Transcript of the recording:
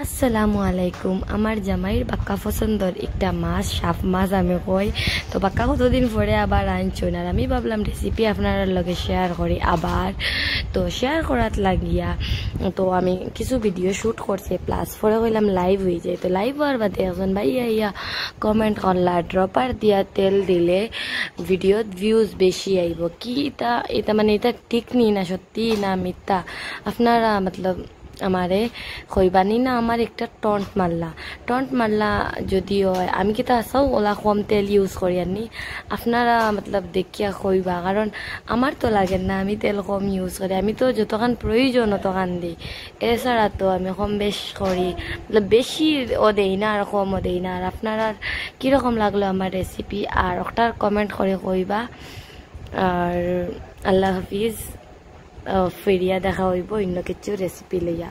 আসসালামু আলাইকুম। আমার জামাইয়ের বাক্কা পছন্দর একটা মাছ, সাপ মাছ আমি কই। তো বাক্কা কতদিন পরে আবার আনছুন, আর আমি ভাবলাম রেসিপি আপনার লগে শেয়ার করি আবার। তো শেয়ার করাত লাগিয়া তো আমি কিছু ভিডিও শ্যুট করছি, প্লাস পরে কইলাম লাইভ হয়ে যায়। তো লাইভ হওয়ার বাদে এখন ভাইয়া ইয়া কমেন্ট করলা ড্রপার দিয়া তেল দিলে ভিডিওত ভিউজ বেশি আইব। কি এটা এটা মানে এটা ঠিক নি না সত্যি না মিথ্যা? আপনারা মতলব আমারে কইবানি না আমার একটা টন্ট মারলা যদি হয় আমি কি তা সব ওলা কম তেল ইউজ করি আনি আপনারা মতলব দেখিয়া কইবা, কারণ আমার তো লাগে না, আমি তেল কম ইউজ করি, আমি তো যতখান প্রয়োজন অতখান দিই। এছাড়া তো আমি কম বেশ করি, মতলব বেশি ও দেই না আর কমও দেই না। আর আপনারা কীরকম লাগলো আমার রেসিপি আর ওটার কমেন্ট করে কইবা। আর আল্লাহ হাফিজ, ফিরিয়া দেখা হইব অন্য কিছু রেসিপি লইয়া।